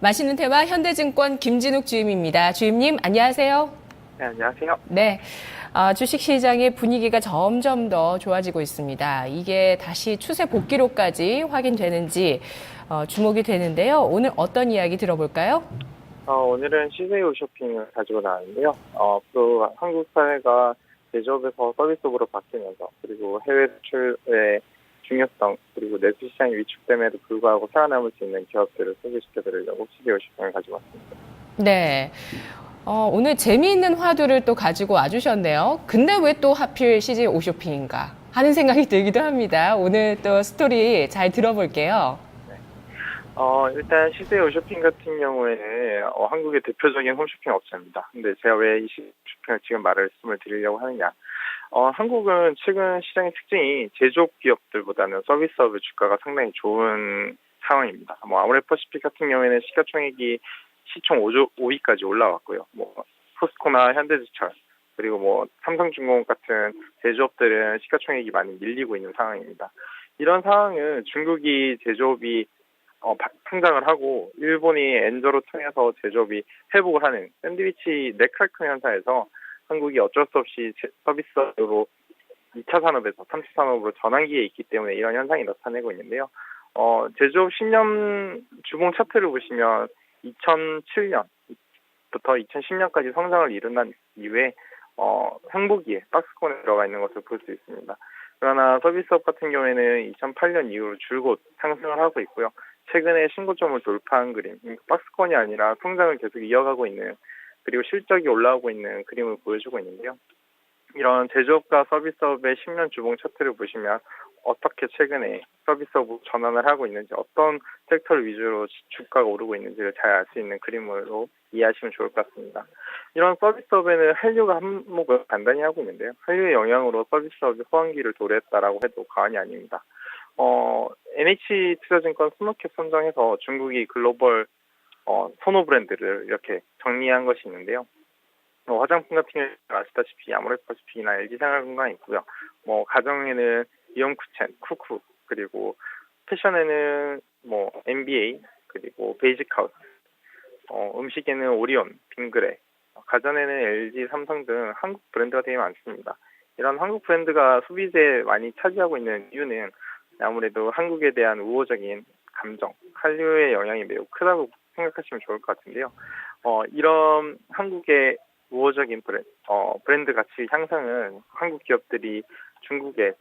맛있는 대화 현대증권 김진욱 주임입니다. 주임님, 안녕하세요. 네, 안녕하세요. 네. 주식시장의 분위기가 점점 더 좋아지고 있습니다. 이게 다시 추세 복귀로까지 확인되는지 주목이 되는데요. 오늘 어떤 이야기 들어볼까요? 오늘은 CJ 쇼핑을 가지고 나왔는데요. 앞으로 한국 사회가 제조업에서 서비스업으로 바뀌면서 그리고 해외 수출의 중요성 그리고 내수 시장이 위축됨에도 불구하고 살아남을 수 있는 기업들을 소개시켜드리려고 CJ 쇼핑을 가지고 왔습니다. 네. 오늘 재미있는 화두를 또 가지고 와주셨네요. 근데 왜 또 하필 CJ 오쇼핑인가 하는 생각이 들기도 합니다. 오늘 또 스토리 잘 들어볼게요. 일단 CJ 홈쇼핑 같은 경우에는 한국의 대표적인 홈쇼핑 업체입니다. 근데 제가 왜 이 홈쇼핑을 지금 말씀을 드리려고 하느냐. 한국은 최근 시장의 특징이 제조업 기업들보다는 서비스업의 주가가 상당히 좋은 상황입니다. 아모레퍼시픽 같은 경우에는 시가총액이 시총 5위까지 올라왔고요. 포스코나 현대제철 그리고 삼성중공업 같은 제조업들은 시가총액이 많이 밀리고 있는 상황입니다. 이런 상황은 중국이 제조업이 성장을 하고 일본이 엔저로 통해서 제조업이 회복을 하는 샌드위치 넥살크 현상에서 한국이 어쩔 수 없이 서비스로 2차 산업에서 3차 산업으로 전환기에 있기 때문에 이런 현상이 나타내고 있는데요. 제조업 10년 주봉 차트를 보시면 2007년부터 2010년까지 성장을 이룬 이후에 행보기에 박스권에 들어가 있는 것을 볼 수 있습니다. 그러나 서비스업 같은 경우에는 2008년 이후로 줄곧 상승을 하고 있고요. 최근에 신고점을 돌파한 그림, 박스권이 아니라 성장을 계속 이어가고 있는 그리고 실적이 올라오고 있는 그림을 보여주고 있는데요. 이런 제조업과 서비스업의 10년 주봉 차트를 보시면 어떻게 최근에 서비스업으로 전환을 하고 있는지 어떤 섹터를 위주로 주가가 오르고 있는지를 잘 알 수 있는 그림으로 이해하시면 좋을 것 같습니다. 이런 서비스업에는 한류가 한몫을 간단히 하고 있는데요. 한류의 영향으로 서비스업이 호황기를 도래했다라고 해도 과언이 아닙니다. NH투자증권 스노캡 선정해서 중국이 글로벌 선호 브랜드를 이렇게 정리한 것이 있는데요. 화장품 같은 경우에 아시다시피 아모레퍼시픽이나 LG생활건강이 있고요. 가정에는 이영쿠첸, 쿠쿠, 그리고 패션에는 NBA, 그리고 베이직하우스, 음식에는 오리온, 빙그레, 가전에는 LG, 삼성 등 한국 브랜드가 되게 많습니다. 이런 한국 브랜드가 소비재에 많이 차지하고 있는 이유는 아무래도 한국에 대한 우호적인 감정, 한류의 영향이 매우 크다고 생각하시면 좋을 것 같은데요. 이런 한국의 우호적인 브랜드 가치 향상은 한국 기업들이 중국에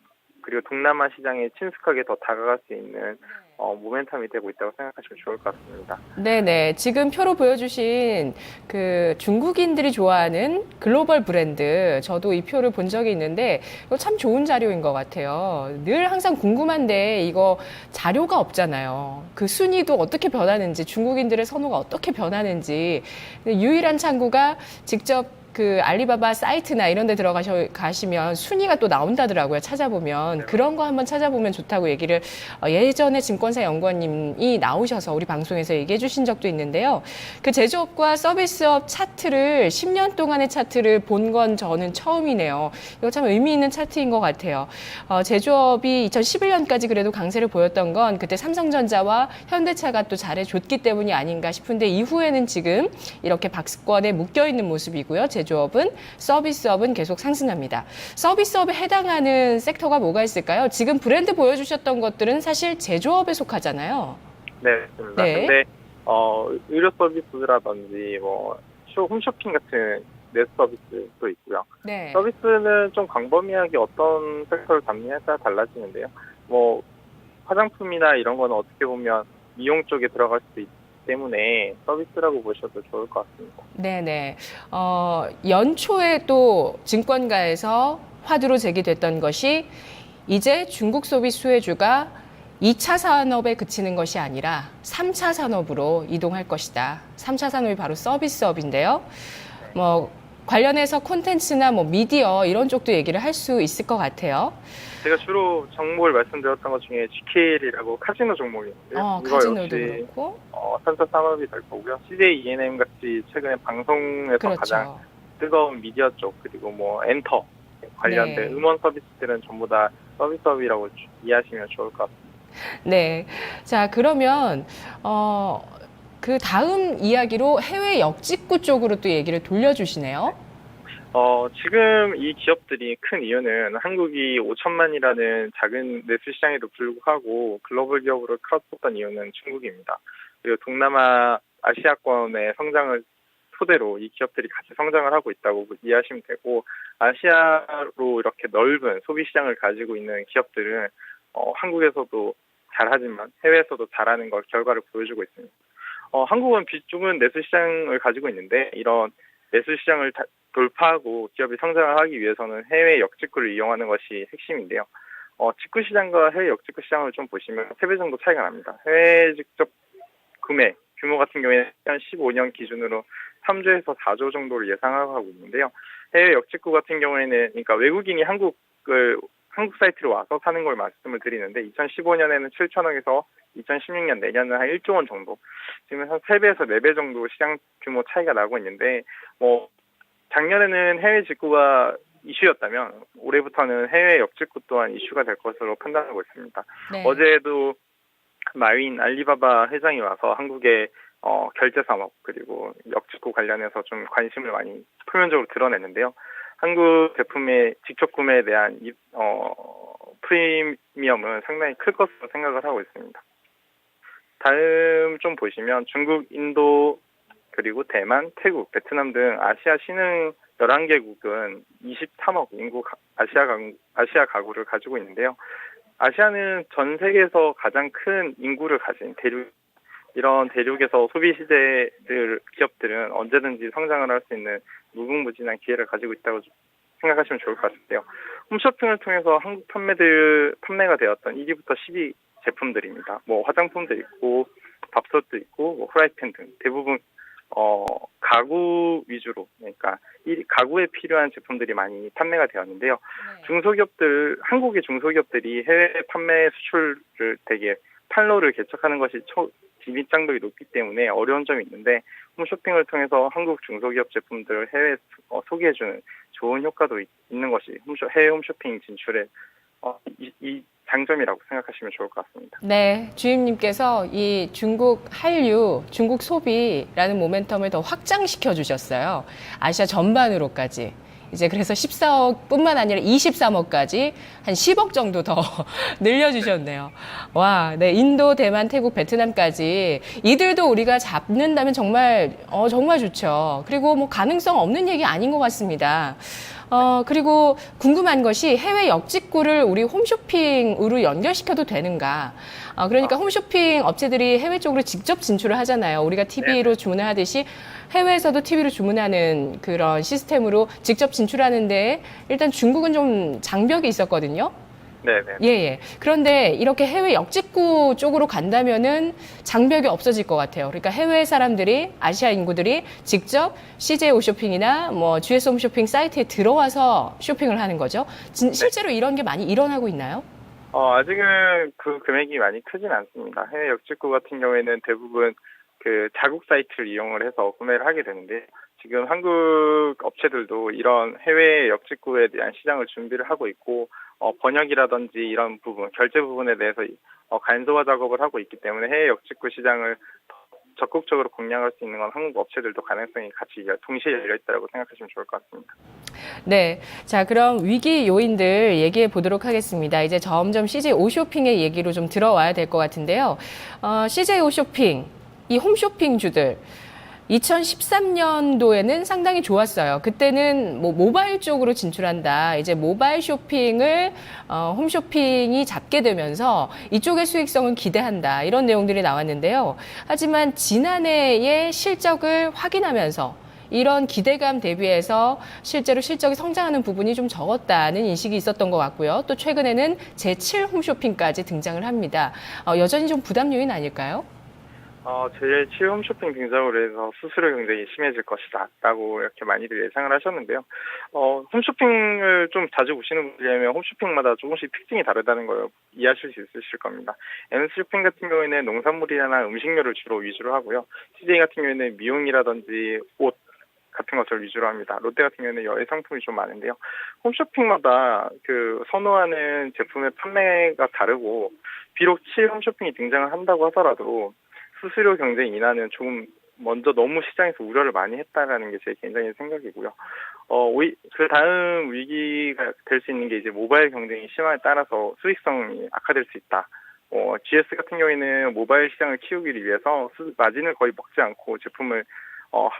그리고 동남아 시장에 친숙하게 더 다가갈 수 있는 모멘텀이 되고 있다고 생각하시면 좋을 것 같습니다. 네네. 지금 표로 보여주신 그 중국인들이 좋아하는 글로벌 브랜드, 저도 이 표를 본 적이 있는데 이거 참 좋은 자료인 것 같아요. 늘 항상 궁금한데 이거 자료가 없잖아요. 그 순위도 어떻게 변하는지, 중국인들의 선호가 어떻게 변하는지 유일한 창구가 직접 그 알리바바 사이트나 이런 데 가시면 순위가 또 나온다더라고요. 찾아보면. 그런 거 한번 찾아보면 좋다고 얘기를 예전에 증권사 연구원님이 나오셔서 우리 방송에서 얘기해 주신 적도 있는데요. 그 제조업과 서비스업 차트를 10년 동안의 차트를 본 건 저는 처음이네요. 이거 참 의미 있는 차트인 것 같아요. 제조업이 2011년까지 그래도 강세를 보였던 건 그때 삼성전자와 현대차가 또 잘해줬기 때문이 아닌가 싶은데 이후에는 지금 이렇게 박스권에 묶여있는 모습이고요. 제조업은, 서비스업은 계속 상승합니다. 서비스업에 해당하는 섹터가 뭐가 있을까요? 지금 브랜드 보여주셨던 것들은 사실 제조업에 속하잖아요. 네, 맞습니다. 네. 근데 의료 서비스라든지 홈쇼핑 같은 넷 서비스도 있고요. 네. 서비스는 좀 광범위하게 어떤 섹터를 담느냐에 따라 달라지는데요. 화장품이나 이런 거는 어떻게 보면 미용 쪽에 들어갈 수도 있기 때문에 서비스라고 보셔도 좋을 것 같습니다. 네네. 연초에 또 증권가에서 화두로 제기됐던 것이 이제 중국 소비 수혜주가 2차 산업에 그치는 것이 아니라 3차 산업으로 이동할 것이다. 3차 산업이 바로 서비스업인데요. 관련해서 콘텐츠나 미디어 이런 쪽도 얘기를 할 수 있을 것 같아요. 제가 주로 종목을 말씀드렸던 것 중에 GKL이라고 카지노 종목인데요. 이거 카지노도 역시 그렇고. 3차 산업이 될 거고요. CJ ENM 같이 최근에 방송에서 그렇죠. 가장 뜨거운 미디어 쪽 그리고 엔터 관련된 네. 음원 서비스들은 전부 다 서비스업이라고 이해하시면 좋을 것 같습니다. 네. 자, 그러면 그 다음 이야기로 해외 역직구 쪽으로 또 얘기를 돌려주시네요. 지금 이 기업들이 큰 이유는 한국이 5천만이라는 작은 내수 시장에도 불구하고 글로벌 기업으로 커졌던 이유는 중국입니다. 그리고 동남아 아시아권의 성장을 토대로 이 기업들이 같이 성장을 하고 있다고 이해하시면 되고, 아시아로 이렇게 넓은 소비 시장을 가지고 있는 기업들은 한국에서도 잘하지만 해외에서도 잘하는 걸 결과를 보여주고 있습니다. 한국은 비중은 내수 시장을 가지고 있는데, 이런 내수 시장을 돌파하고 기업이 성장을 하기 위해서는 해외 역직구를 이용하는 것이 핵심인데요. 직구 시장과 해외 역직구 시장을 좀 보시면 3배 정도 차이가 납니다. 해외 직접 구매 규모 같은 경우에는 2015년 기준으로 3조에서 4조 정도를 예상하고 있는데요. 해외 역직구 같은 경우에는, 그러니까 외국인이 한국 사이트로 와서 사는 걸 말씀을 드리는데, 2015년에는 7천억에서 2016년 내년은 한 1조 원 정도, 지금 한 3배에서 4배 정도 시장 규모 차이가 나고 있는데, 작년에는 해외 직구가 이슈였다면 올해부터는 해외 역직구 또한 이슈가 될 것으로 판단하고 있습니다. 네. 어제도 마윈 알리바바 회장이 와서 한국의 결제 산업 그리고 역직구 관련해서 좀 관심을 많이 표면적으로 드러냈는데요. 한국 제품의 직접 구매에 대한 프리미엄은 상당히 클 것으로 생각을 하고 있습니다. 다음 좀 보시면 중국, 인도, 그리고 대만, 태국, 베트남 등 아시아 신흥 11개국은 23억 인구 아시아 가구를 가지고 있는데요. 아시아는 전 세계에서 가장 큰 인구를 가진 대륙, 이런 대륙에서 소비 기업들은 언제든지 성장을 할 수 있는 무궁무진한 기회를 가지고 있다고 생각하시면 좋을 것 같은데요. 홈쇼핑을 통해서 한국 판매가 되었던 1위부터 10위 제품들입니다. 화장품도 있고 밥솥도 있고 프라이팬 등 대부분 가구 위주로, 그러니까 가구에 필요한 제품들이 많이 판매가 되었는데요. 네. 한국의 중소기업들이 해외 판매 수출을 되게 판로를 개척하는 것이 진입장벽이 높기 때문에 어려운 점이 있는데, 홈쇼핑을 통해서 한국 중소기업 제품들을 해외에 소개해주는 좋은 효과도 있는 것이 해외 홈쇼핑 진출의 이 장점이라고 생각하시면 좋을 것 같습니다. 네, 주임님께서 이 중국 한류, 중국 소비라는 모멘텀을 더 확장시켜 주셨어요. 아시아 전반으로까지. 이제 그래서 14억뿐만 아니라 23억까지 한 10억 정도 더 늘려주셨네요. 와, 네, 인도, 대만, 태국, 베트남까지 이들도 우리가 잡는다면 정말 좋죠. 그리고 가능성 없는 얘기 아닌 것 같습니다. 그리고 궁금한 것이 해외 역직구를 우리 홈쇼핑으로 연결시켜도 되는가? 그러니까 홈쇼핑 업체들이 해외 쪽으로 직접 진출을 하잖아요. 우리가 TV로 주문을 하듯이 해외에서도 TV로 주문하는 그런 시스템으로 직접 진출하는데 일단 중국은 좀 장벽이 있었거든요. 네네. 예. 그런데 이렇게 해외 역직구 쪽으로 간다면은 장벽이 없어질 것 같아요. 그러니까 해외 사람들이, 아시아 인구들이 직접 CJ 홈쇼핑이나 GS 홈쇼핑 사이트에 들어와서 쇼핑을 하는 거죠. 실제로 이런 게 많이 일어나고 있나요? 아직은 그 금액이 많이 크진 않습니다. 해외 역직구 같은 경우에는 대부분 그 자국 사이트를 이용을 해서 구매를 하게 되는데, 지금 한국 업체들도 이런 해외 역직구에 대한 시장을 준비를 하고 있고, 번역이라든지 이런 부분, 결제 부분에 대해서 간소화 작업을 하고 있기 때문에 해외 역직구 시장을 적극적으로 공략할 수 있는 건 한국 업체들도 가능성이 같이 동시에 열려 있다고 생각하시면 좋을 것 같습니다. 네. 자, 그럼 위기 요인들 얘기해 보도록 하겠습니다. 이제 점점 CJ 오쇼핑의 얘기로 좀 들어와야 될 것 같은데요. CJ 오쇼핑, 이 홈쇼핑주들, 2013년도에는 상당히 좋았어요. 그때는 모바일 쪽으로 진출한다. 이제 모바일 쇼핑을 홈쇼핑이 잡게 되면서 이쪽의 수익성은 기대한다. 이런 내용들이 나왔는데요. 하지만 지난해의 실적을 확인하면서 이런 기대감 대비해서 실제로 실적이 성장하는 부분이 좀 적었다는 인식이 있었던 것 같고요. 또 최근에는 제7 홈쇼핑까지 등장을 합니다. 여전히 좀 부담 요인 아닐까요? 제7 홈쇼핑 등장으로 해서 수수료 경쟁이 심해질 것이다 라고 이렇게 많이들 예상을 하셨는데요. 홈쇼핑을 좀 자주 보시는 분들이라면 홈쇼핑마다 조금씩 특징이 다르다는 걸 이해하실 수 있으실 겁니다. M쇼핑 같은 경우에는 농산물이나 음식료를 주로 위주로 하고요. CJ 같은 경우에는 미용이라든지 옷 같은 것을 위주로 합니다. 롯데 같은 경우에는 여행 상품이 좀 많은데요. 홈쇼핑마다 그 선호하는 제품의 판매가 다르고, 비록 7 홈쇼핑이 등장을 한다고 하더라도 수수료 경쟁 인하는 조금 먼저 너무 시장에서 우려를 많이 했다라는 게 제 개인적인 생각이고요. 그 다음 위기가 될 수 있는 게 이제 모바일 경쟁이 심화에 따라서 수익성이 악화될 수 있다. GS 같은 경우에는 모바일 시장을 키우기 위해서 마진을 거의 먹지 않고 제품을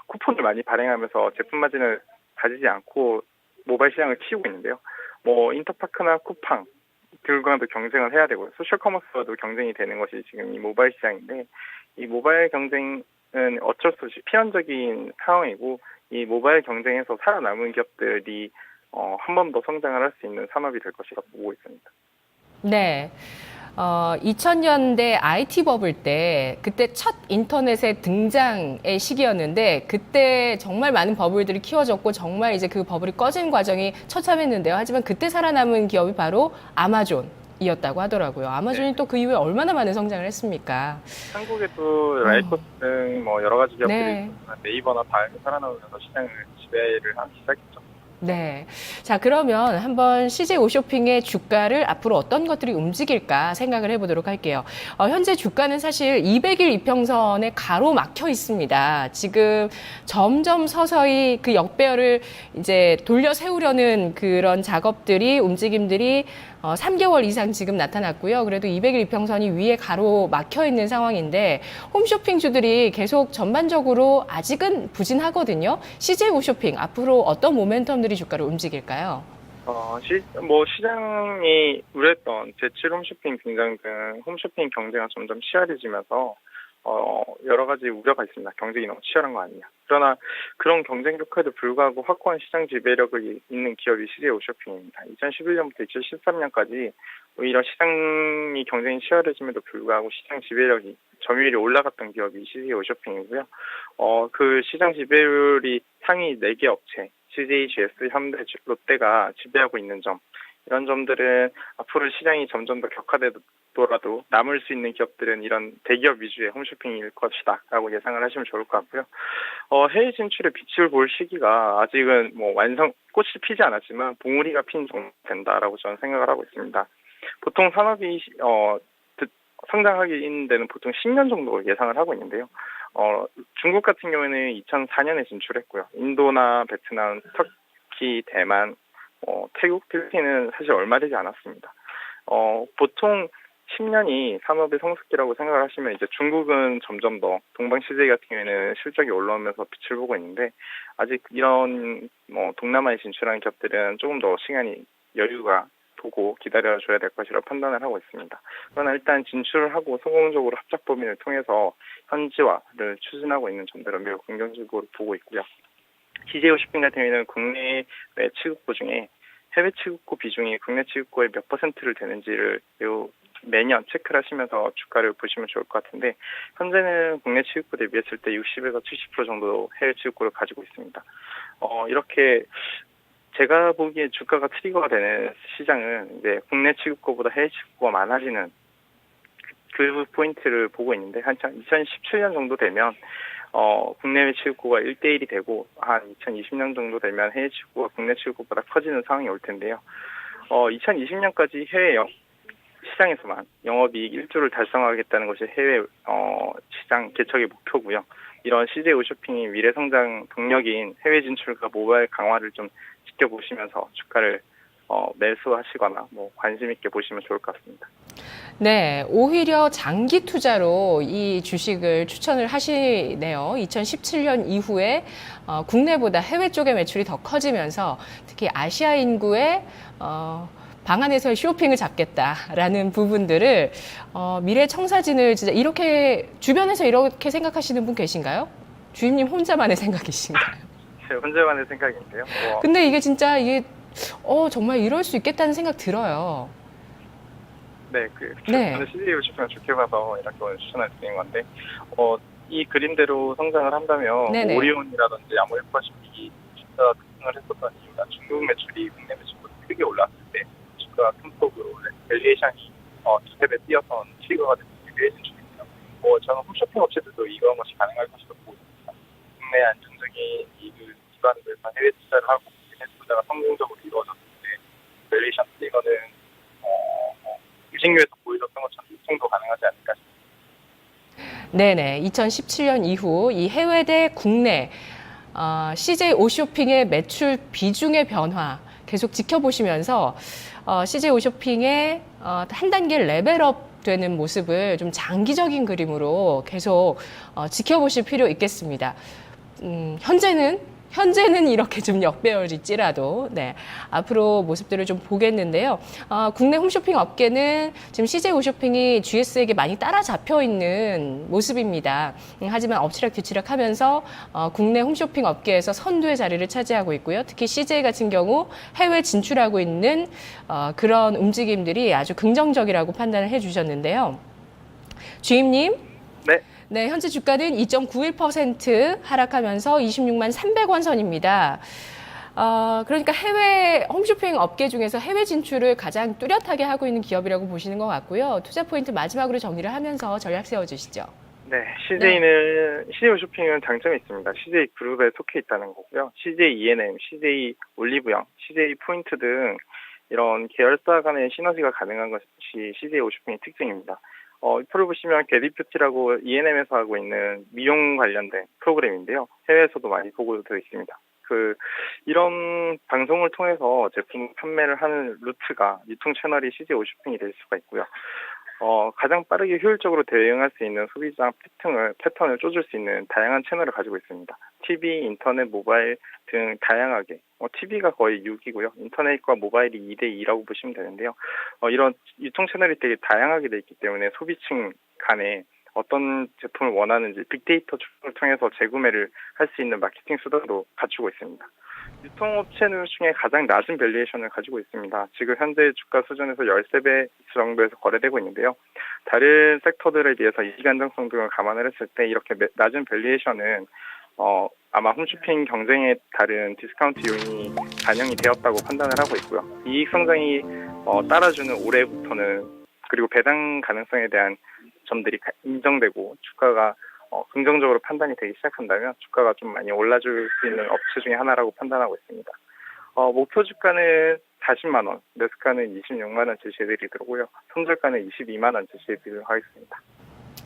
쿠폰을 많이 발행하면서 제품 마진을 가지지 않고 모바일 시장을 키우고 있는데요. 인터파크나 쿠팡 들과도 경쟁을 해야 되고요. 소셜 커머스와도 경쟁이 되는 것이 지금 이 모바일 시장인데, 이 모바일 경쟁은 어쩔 수 없이 필연적인 상황이고, 이 모바일 경쟁에서 살아남은 기업들이 한 번 더 성장을 할 수 있는 산업이 될 것이라고 보고 있습니다. 네. 2000년대 IT 버블 때 그때 첫 인터넷의 등장의 시기였는데 그때 정말 많은 버블들이 키워졌고 정말 이제 그 버블이 꺼진 과정이 처참했는데요. 하지만 그때 살아남은 기업이 바로 아마존이었다고 하더라고요. 아마존이 네. 또 그 이후에 얼마나 많은 성장을 했습니까? 한국에도 라이코스 등 여러 가지 기업들이 네. 있지만 네이버나 다음에 살아나오면서 시장을 지배를 하기 시작했죠. 네. 자, 그러면 한번 CJ 오쇼핑의 주가를 앞으로 어떤 것들이 움직일까 생각을 해보도록 할게요. 현재 주가는 사실 200일 이평선에 가로막혀 있습니다. 지금 점점 서서히 그 역배열을 이제 돌려 세우려는 그런 작업들이, 움직임들이 3개월 이상 지금 나타났고요. 그래도 200일 이평선이 위에 가로막혀 있는 상황인데 홈쇼핑주들이 계속 전반적으로 아직은 부진하거든요. CJ 오쇼핑 앞으로 어떤 모멘텀들이 주가를 움직일까요? 시장이 우려했던 제칠 홈쇼핑 등장 등 홈쇼핑 경쟁이 점점 치열해지면서 여러 가지 우려가 있습니다. 경쟁이 너무 치열한 거 아니냐. 그러나 그런 경쟁 효과에도 불구하고 확고한 시장 지배력이 있는 기업이 CJ 오쇼핑입니다. 2011년부터 2013년까지 오히려 시장이 경쟁이 치열해짐에도 불구하고 시장 지배력이 점유율이 올라갔던 기업이 CJ 오쇼핑이고요. 그 시장 지배율이 상위 4개 업체 CJ, GS, 현대, 롯데가 지배하고 있는 점, 이런 점들은 앞으로 시장이 점점 더 격화되더라도 남을 수 있는 기업들은 이런 대기업 위주의 홈쇼핑일 것이다 라고 예상을 하시면 좋을 것 같고요. 해외 진출에 빛을 볼 시기가 아직은 꽃이 피지 않았지만 봉우리가 핀 정도 된다라고 저는 생각을 하고 있습니다. 보통 산업이 성장하기 데는 보통 10년 정도 예상을 하고 있는데요. 중국 같은 경우에는 2004년에 진출했고요. 인도나 베트남, 터키, 대만, 태국, 필리핀은 사실 얼마 되지 않았습니다. 보통 10년이 산업의 성숙기라고 생각을 하시면 이제 중국은 점점 더 동방 CJ 같은 경우에는 실적이 올라오면서 빛을 보고 있는데 아직 이런 동남아에 진출한 기업들은 조금 더 시간이 여유가 보고 기다려줘야 될 것이라고 판단을 하고 있습니다. 그러나 일단 진출을 하고 성공적으로 합작 법인을 통해서 현지화를 추진하고 있는 점들은 매우 긍정적으로 보고 있고요. CJ 오쇼핑 같은 경우에는 국내외 취급고 중에 해외 취급고 비중이 국내 취급고의 몇 %를 되는지를 매년 체크를 하시면서 주가를 보시면 좋을 것 같은데 현재는 국내 취급고 대비했을 때 60에서 70% 정도 해외 취급고를 가지고 있습니다. 이렇게 제가 보기에 주가가 트리거가 되는 시장은 이제 국내 취급고보다 해외 취급고가 많아지는 그 포인트를 보고 있는데 한참 2017년 정도 되면 국내외 취급고가 1대1이 되고 한 2020년 정도 되면 해외 취급고가 국내 취급고보다 커지는 상황이 올 텐데요. 2020년까지 해외 시장에서만 영업이익 1조를 달성하겠다는 것이 해외 시장 개척의 목표고요. 이런 CJ 오쇼핑이 미래 성장 동력인 해외 진출과 모바일 강화를 좀 지켜보시면서 주가를 매수하시거나 관심 있게 보시면 좋을 것 같습니다. 네, 오히려 장기 투자로 이 주식을 추천을 하시네요. 2017년 이후에 국내보다 해외 쪽의 매출이 더 커지면서 특히 아시아 인구의 방안에서의 쇼핑을 잡겠다라는 부분들을 미래 청사진을 진짜 이렇게 주변에서 이렇게 생각하시는 분 계신가요? 주임님 혼자만의 생각이신가요? 제 혼자만의 생각인데요. 근데 이게 진짜 정말 이럴 수 있겠다는 생각 들어요. 네, 네. 저는 CJ 오쇼핑을 좋게 봐서 이렇게 오늘 추천을 드린 건데, 이 그림대로 성장을 한다면 네네. 오리온이라든지 아모레퍼시픽이 주가가 급등을 했었던 이유가 중국 매출이 국내 매출보다 크게 올랐을 때 주가가 큰 폭으로 밸류에이션이 두세 배 뛰어선 트리거가 되는 게 진출입니다. 저는 홈쇼핑 업체들도 이런 것이 가능할 것이라고 보고 있습니다. 국내 안정적인 이익을 기반으로 해서 해외 투자를 하고 해외 투자가 성공적으로 이루어졌을 때 밸류에이션 트리거는 유식률에서 보여줬던 것처럼 유통도 가능하지 않을까 싶습니다. 네네. 2017년 이후 이 해외 대 국내 CJ 오쇼핑의 매출 비중의 변화 계속 지켜보시면서 CJ 오쇼핑의 한 단계 레벨업 되는 모습을 좀 장기적인 그림으로 계속 지켜보실 필요 있겠습니다. 현재는 이렇게 좀 역배열일지라도, 네, 앞으로 모습들을 좀 보겠는데요. 국내 홈쇼핑 업계는 지금 CJ 홈쇼핑이 GS에게 많이 따라잡혀 있는 모습입니다. 하지만 엎치락뒤치락 하면서 국내 홈쇼핑 업계에서 선두의 자리를 차지하고 있고요. 특히 CJ 같은 경우 해외 진출하고 있는 그런 움직임들이 아주 긍정적이라고 판단을 해주셨는데요. 주임님. 네. 네, 현재 주가는 2.91% 하락하면서 26만 300원 선입니다. 그러니까 해외 홈쇼핑 업계 중에서 해외 진출을 가장 뚜렷하게 하고 있는 기업이라고 보시는 것 같고요. 투자 포인트 마지막으로 정리를 하면서 전략 세워주시죠. 네, CJ 쇼핑은 장점이 있습니다. CJ 그룹에 속해 있다는 거고요. CJ E&M, CJ 올리브영, CJ 포인트 등 이런 계열사 간의 시너지가 가능한 것이 CJ 쇼핑의 특징입니다. 이 프로 보시면 게디뷰티라고 E&M에서 하고 있는 미용 관련된 프로그램인데요. 해외에서도 많이 보고되어 있습니다. 이런 방송을 통해서 제품 판매를 하는 루트가 유통 채널이 CJ 쇼핑이 될 수가 있고요. 가장 빠르게 효율적으로 대응할 수 있는 소비자 패턴을 쫓을 수 있는 다양한 채널을 가지고 있습니다. TV, 인터넷, 모바일 등 다양하게, TV가 거의 6이고요. 인터넷과 모바일이 2대2라고 보시면 되는데요. 이런 유통 채널이 되게 다양하게 되어 있기 때문에 소비층 간에 어떤 제품을 원하는지 빅데이터 추적을 통해서 재구매를 할 수 있는 마케팅 수단도 갖추고 있습니다. 유통업체들 중에 가장 낮은 밸류에이션을 가지고 있습니다. 지금 현재 주가 수준에서 13배 정도에서 거래되고 있는데요. 다른 섹터들에 비해서 이익 안정성 등을 감안을 했을 때 이렇게 낮은 밸류에이션은 아마 홈쇼핑 경쟁에 다른 디스카운트 요인이 반영이 되었다고 판단을 하고 있고요. 이익 성장이 따라주는 올해부터는 그리고 배당 가능성에 대한 점들이 인정되고 주가가 긍정적으로 판단이 되기 시작한다면 주가가 좀 많이 올라줄 수 있는 업체 중에 하나라고 판단하고 있습니다. 목표 주가는 40만 원, 매수가는 26만 원 제시해드리고요. 손절가는 22만 원 제시해드리도록 하겠습니다.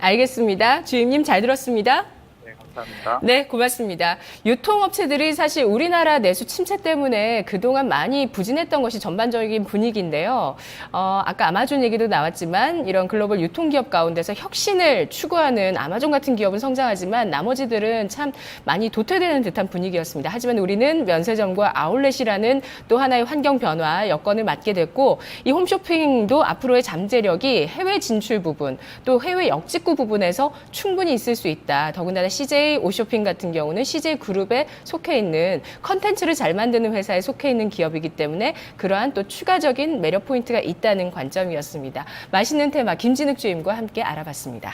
알겠습니다. 주임님 잘 들었습니다. 네, 감사합니다. 네, 고맙습니다. 유통업체들이 사실 우리나라 내수 침체 때문에 그동안 많이 부진했던 것이 전반적인 분위기인데요. 아까 아마존 얘기도 나왔지만 이런 글로벌 유통기업 가운데서 혁신을 추구하는 아마존 같은 기업은 성장하지만 나머지들은 참 많이 도태되는 듯한 분위기였습니다. 하지만 우리는 면세점과 아울렛이라는 또 하나의 환경 변화 여건을 맞게 됐고 이 홈쇼핑도 앞으로의 잠재력이 해외 진출 부분 또 해외 역직구 부분에서 충분히 있을 수 있다. 더군다나 CJ 오쇼핑 같은 경우는 CJ 그룹에 속해 있는 컨텐츠를 잘 만드는 회사에 속해 있는 기업이기 때문에 그러한 또 추가적인 매력 포인트가 있다는 관점이었습니다. 맛있는 테마 김진욱 주임과 함께 알아봤습니다.